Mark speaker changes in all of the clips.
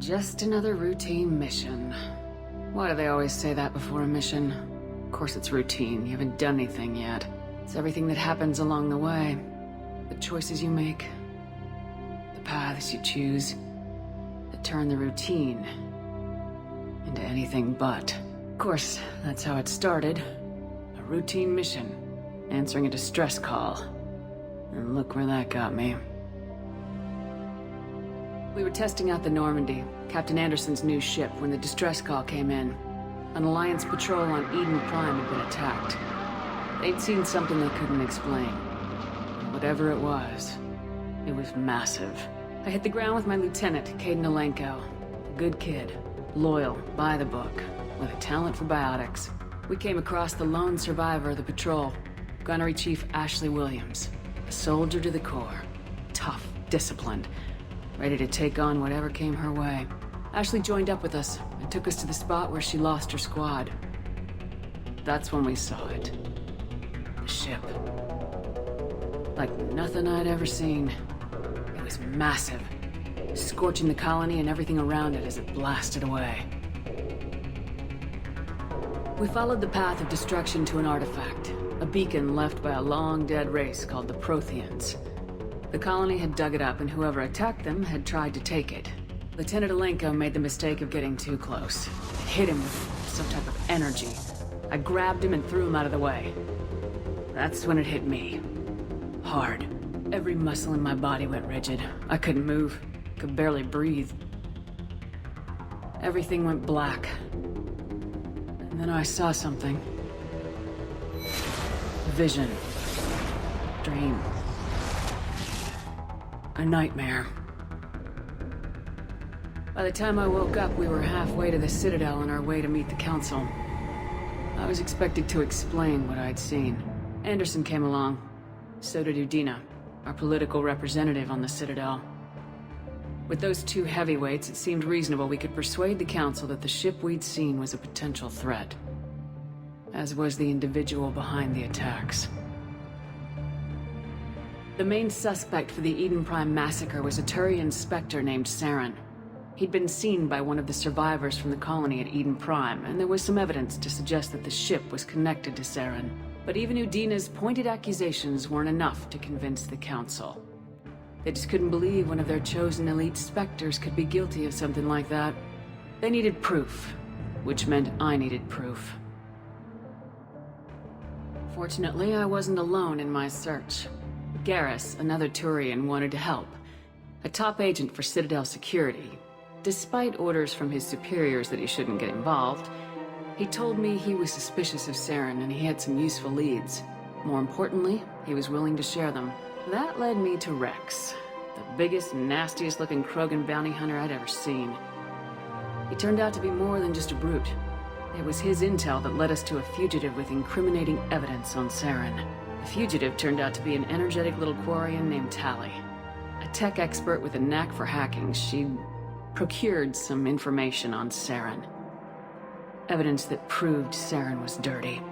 Speaker 1: Just another routine mission. Why do they always say that before a mission? Of course it's routine, you haven't done anything yet. It's everything that happens along the way. The choices you make, the paths you choose, that turn the routine into anything but. Of course, that's how it started. A routine mission, answering a distress call. And look where that got me. We were testing out the Normandy, Captain Anderson's new ship, when the distress call came in. An Alliance patrol on Eden Prime had been attacked. They'd seen something they couldn't explain. And whatever it was massive. I hit the ground with my lieutenant, Caden Alenko. A good kid, loyal, by the book, with a talent for biotics. We came across the lone survivor of the patrol, Gunnery Chief Ashley Williams. A soldier to the core. Tough, disciplined, ready to take on whatever came her way. Ashley joined up with us and took us to the spot where she lost her squad. That's when we saw it. The ship. Like nothing I'd ever seen. It was massive, scorching the colony and everything around it as it blasted away. We followed the path of destruction to an artifact, a beacon left by a long-dead race called the Protheans. The colony had dug it up, and whoever attacked them had tried to take it. Lieutenant Alenko made the mistake of getting too close. It hit him with some type of energy. I grabbed him and threw him out of the way. That's when it hit me. Hard. Every muscle in my body went rigid. I couldn't move. Could barely breathe. Everything went black. And then I saw something. Vision. Dream. A nightmare. By the time I woke up, we were halfway to the Citadel on our way to meet the Council. I was expected to explain what I'd seen. Anderson came along. So did Udina, our political representative on the Citadel. With those two heavyweights, it seemed reasonable we could persuade the Council that the ship we'd seen was a potential threat. As was the individual behind the attacks. The main suspect for the Eden Prime massacre was a Turian Spectre named Saren. He'd been seen by one of the survivors from the colony at Eden Prime, and there was some evidence to suggest that the ship was connected to Saren. But even Udina's pointed accusations weren't enough to convince the Council. They just couldn't believe one of their chosen elite Spectres could be guilty of something like that. They needed proof, which meant I needed proof. Fortunately, I wasn't alone in my search. Garrus, another Turian, wanted to help. A top agent for Citadel security. Despite orders from his superiors that he shouldn't get involved, he told me he was suspicious of Saren and he had some useful leads. More importantly, he was willing to share them. That led me to Rex, the biggest, nastiest looking Krogan bounty hunter I'd ever seen. He turned out to be more than just a brute. It was his intel that led us to a fugitive with incriminating evidence on Saren. The fugitive turned out to be an energetic little Quarian named Tally. A tech expert with a knack for hacking, she procured some information on Saren. Evidence that proved Saren was dirty.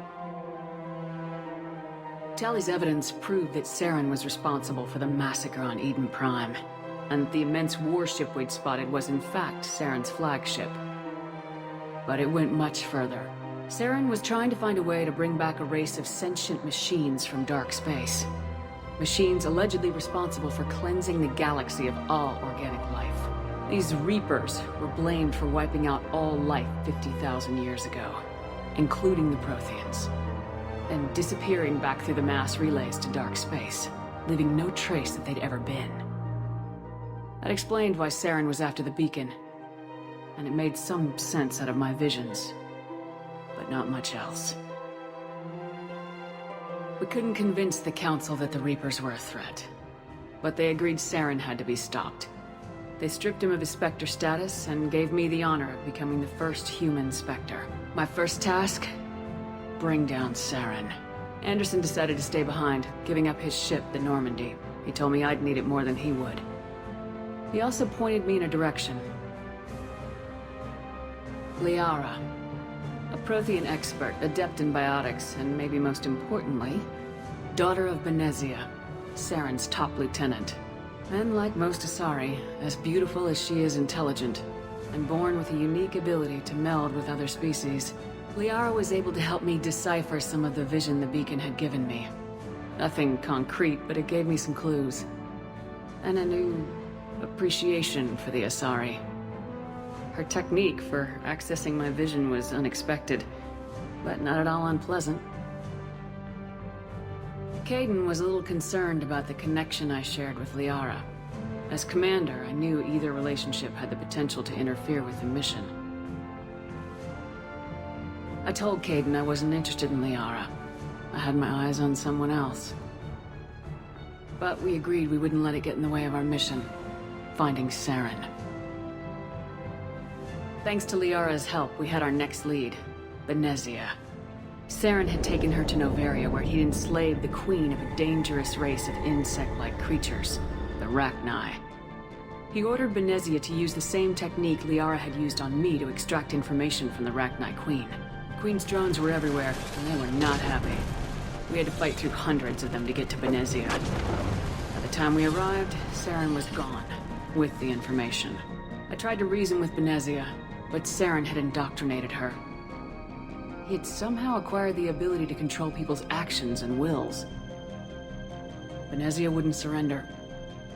Speaker 1: Tally's evidence proved that Saren was responsible for the massacre on Eden Prime, and the immense warship we'd spotted was in fact Saren's flagship. But it went much further. Saren was trying to find a way to bring back a race of sentient machines from dark space. Machines allegedly responsible for cleansing the galaxy of all organic life. These Reapers were blamed for wiping out all life 50,000 years ago, including the Protheans, then disappearing back through the mass relays to dark space, leaving no trace that they'd ever been. That explained why Saren was after the beacon, and it made some sense out of my visions, but not much else. We couldn't convince the Council that the Reapers were a threat, but they agreed Saren had to be stopped. They stripped him of his Spectre status and gave me the honor of becoming the first human Spectre. My first task? Bring down Saren. Anderson decided to stay behind, giving up his ship, the Normandy. He told me I'd need it more than he would. He also pointed me in a direction. Liara. A Prothean expert, adept in biotics, and maybe most importantly, daughter of Benezia, Saren's top lieutenant. And like most Asari, as beautiful as she is intelligent. and born with a unique ability to meld with other species. Liara was able to help me decipher some of the vision the beacon had given me. Nothing concrete, but it gave me some clues. And a new appreciation for the Asari. Her technique for accessing my vision was unexpected, but not at all unpleasant. Kaidan was a little concerned about the connection I shared with Liara. As commander, I knew either relationship had the potential to interfere with the mission. I told Kaidan I wasn't interested in Liara. I had my eyes on someone else. But we agreed we wouldn't let it get in the way of our mission, finding Saren. Thanks to Liara's help, we had our next lead, Benezia. Saren had taken her to Noveria, where he'd enslaved the queen of a dangerous race of insect-like creatures, the Rachni. He ordered Benezia to use the same technique Liara had used on me to extract information from the Rachni queen. The queen's drones were everywhere, and they were not happy. We had to fight through hundreds of them to get to Benezia. By the time we arrived, Saren was gone, with the information. I tried to reason with Benezia, but Saren had indoctrinated her. He had somehow acquired the ability to control people's actions and wills. Benezia wouldn't surrender,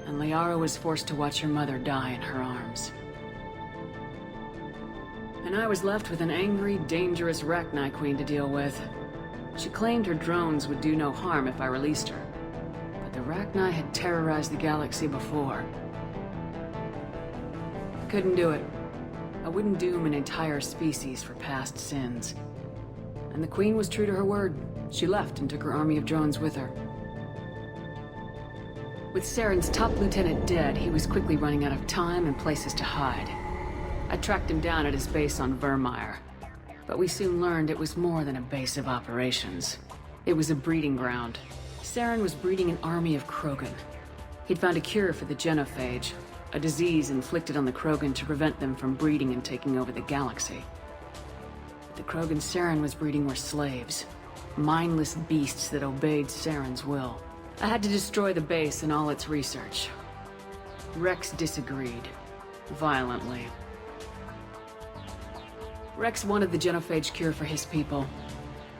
Speaker 1: and Liara was forced to watch her mother die in her arms. And I was left with an angry, dangerous Rachni queen to deal with. She claimed her drones would do no harm if I released her, but the Rachni had terrorized the galaxy before. I couldn't do it. I wouldn't doom an entire species for past sins. And the Queen was true to her word. She left and took her army of drones with her. With Saren's top lieutenant dead, he was quickly running out of time and places to hide. I tracked him down at his base on Vermeer, but we soon learned it was more than a base of operations. It was a breeding ground. Saren was breeding an army of Krogan. He'd found a cure for the genophage, a disease inflicted on the Krogan to prevent them from breeding and taking over the galaxy. The Krogan Saren was breeding were slaves, mindless beasts that obeyed Saren's will. I had to destroy the base and all its research. Rex disagreed, violently. Rex wanted the genophage cure for his people.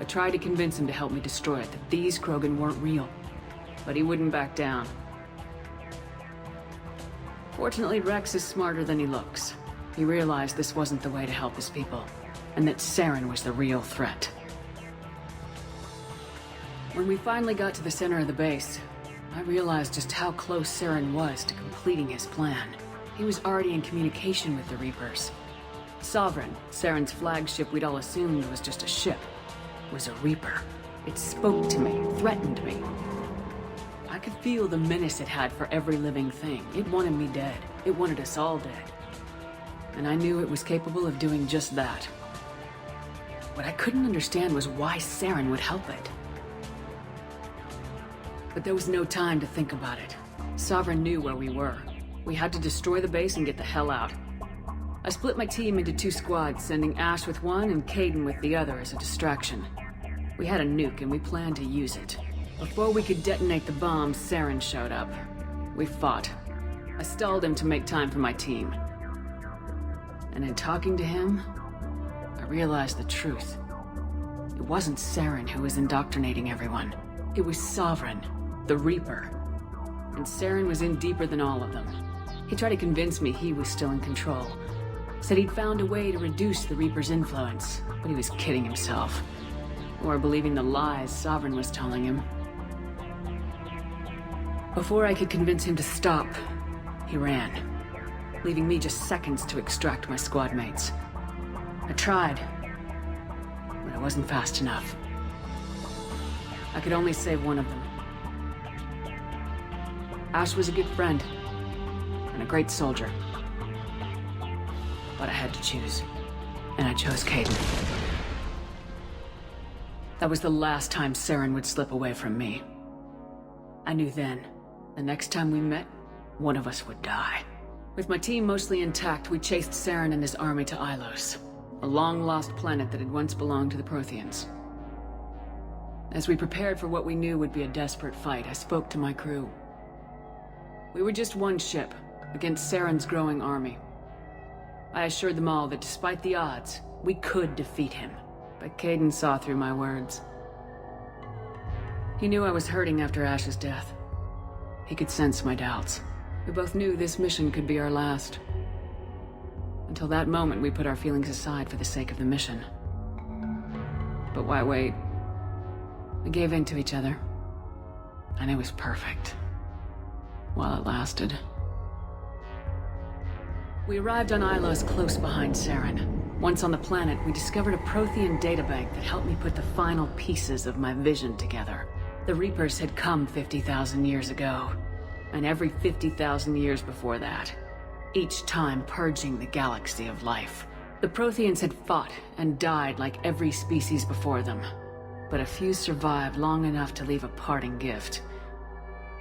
Speaker 1: I tried to convince him to help me destroy it, that these Krogan weren't real, but he wouldn't back down. Fortunately, Rex is smarter than he looks. He realized this wasn't the way to help his people, and that Saren was the real threat. When we finally got to the center of the base, I realized just how close Saren was to completing his plan. He was already in communication with the Reapers. Sovereign, Saren's flagship we'd all assumed was just a ship, was a Reaper. It spoke to me, threatened me. I could feel the menace it had for every living thing. It wanted me dead. It wanted us all dead. And I knew it was capable of doing just that. What I couldn't understand was why Saren would help it. But there was no time to think about it. Sovereign knew where we were. We had to destroy the base and get the hell out. I split my team into 2 squads, sending Ash with one and Kaidan with the other as a distraction. We had a nuke and we planned to use it. Before we could detonate the bomb, Saren showed up. We fought. I stalled him to make time for my team. And in talking to him, I realized the truth. It wasn't Saren who was indoctrinating everyone. It was Sovereign, the Reaper. And Saren was in deeper than all of them. He tried to convince me he was still in control. Said he'd found a way to reduce the Reaper's influence, but he was kidding himself. Or believing the lies Sovereign was telling him. Before I could convince him to stop, he ran, leaving me just seconds to extract my squad mates. I tried, but I wasn't fast enough. I could only save one of them. Ash was a good friend, and a great soldier. But I had to choose, and I chose Kaidan. That was the last time Saren would slip away from me. I knew then, the next time we met, one of us would die. With my team mostly intact, we chased Saren and his army to Ilos, a long-lost planet that had once belonged to the Protheans. As we prepared for what we knew would be a desperate fight, I spoke to my crew. We were just one ship, against Saren's growing army. I assured them all that despite the odds, we could defeat him. But Caden saw through my words. He knew I was hurting after Ash's death. He could sense my doubts. We both knew this mission could be our last. Until that moment, we put our feelings aside for the sake of the mission. But why wait? We gave in to each other. And it was perfect. While it lasted. We arrived on Ilos close behind Saren. Once on the planet, we discovered a Prothean databank that helped me put the final pieces of my vision together. The Reapers had come 50,000 years ago, and every 50,000 years before that, each time purging the galaxy of life. The Protheans had fought and died like every species before them, but a few survived long enough to leave a parting gift.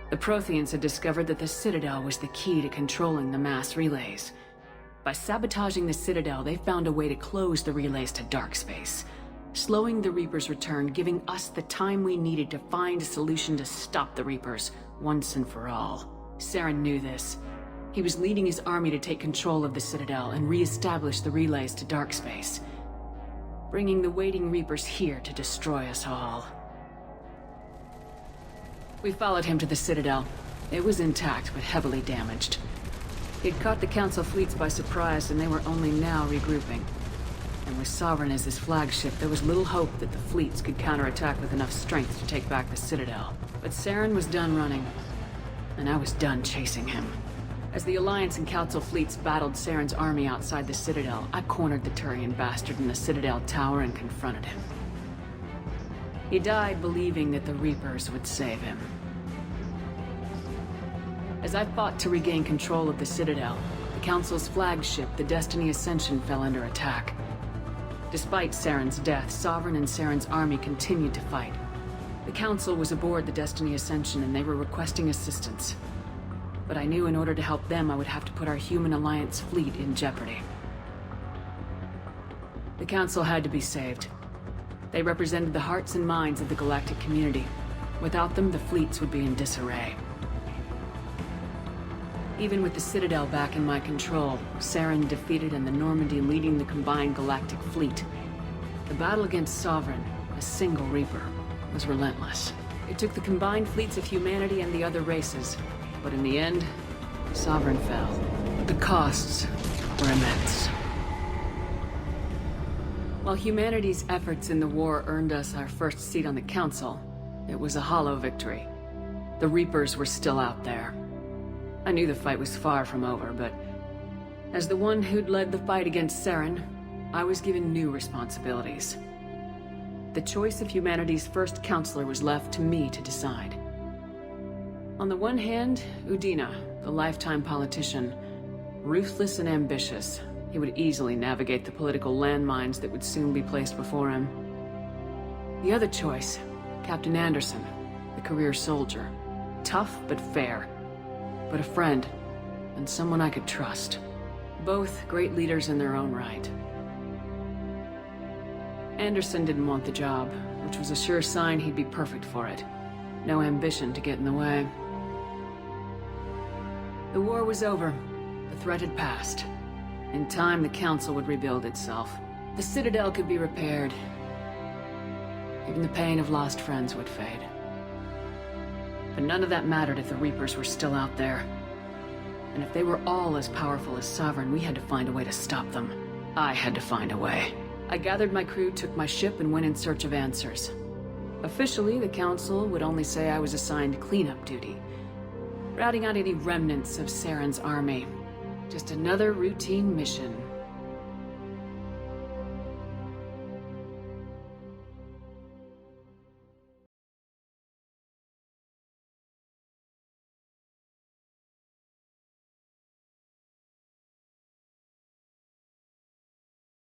Speaker 1: The Protheans had discovered that the Citadel was the key to controlling the mass relays. By sabotaging the Citadel, they found a way to close the relays to dark space, slowing the Reapers' return, giving us the time we needed to find a solution to stop the Reapers once and for all. Saren knew this. He was leading his army to take control of the Citadel and re-establish the relays to dark space, bringing the waiting Reapers here to destroy us all. We followed him to the Citadel. It was intact, but heavily damaged. He'd caught the Council fleets by surprise, and they were only now regrouping. And with Sovereign as his flagship, there was little hope that the fleets could counterattack with enough strength to take back the Citadel. But Saren was done running, and I was done chasing him. As the Alliance and Council fleets battled Saren's army outside the Citadel, I cornered the Turian bastard in the Citadel tower and confronted him. He died believing that the Reapers would save him. As I fought to regain control of the Citadel, the Council's flagship, the Destiny Ascension, fell under attack. Despite Saren's death, Sovereign and Saren's army continued to fight. The Council was aboard the Destiny Ascension and they were requesting assistance. But I knew in order to help them, I would have to put our human Alliance fleet in jeopardy. The Council had to be saved. They represented the hearts and minds of the galactic community. Without them, the fleets would be in disarray. Even with the Citadel back in my control, Saren defeated and the Normandy leading the combined galactic fleet. The battle against Sovereign, a single Reaper, was relentless. It took the combined fleets of humanity and the other races, but in the end, Sovereign fell. The costs were immense. While humanity's efforts in the war earned us our first seat on the Council, it was a hollow victory. The Reapers were still out there. I knew the fight was far from over, but as the one who'd led the fight against Saren, I was given new responsibilities. The choice of humanity's first counselor was left to me to decide. On the one hand, Udina, the lifetime politician, ruthless and ambitious. He would easily navigate the political landmines that would soon be placed before him. The other choice, Captain Anderson, the career soldier. Tough but fair. But a friend, and someone I could trust. Both great leaders in their own right. Anderson didn't want the job, which was a sure sign he'd be perfect for it. No ambition to get in the way. The war was over. The threat had passed. In time, the Council would rebuild itself. The Citadel could be repaired. Even the pain of lost friends would fade. But none of that mattered if the Reapers were still out there. And if they were all as powerful as Sovereign, we had to find a way to stop them. I had to find a way. I gathered my crew, took my ship, and went in search of answers. Officially, the Council would only say I was assigned cleanup duty, routing out any remnants of Saren's army. Just another routine mission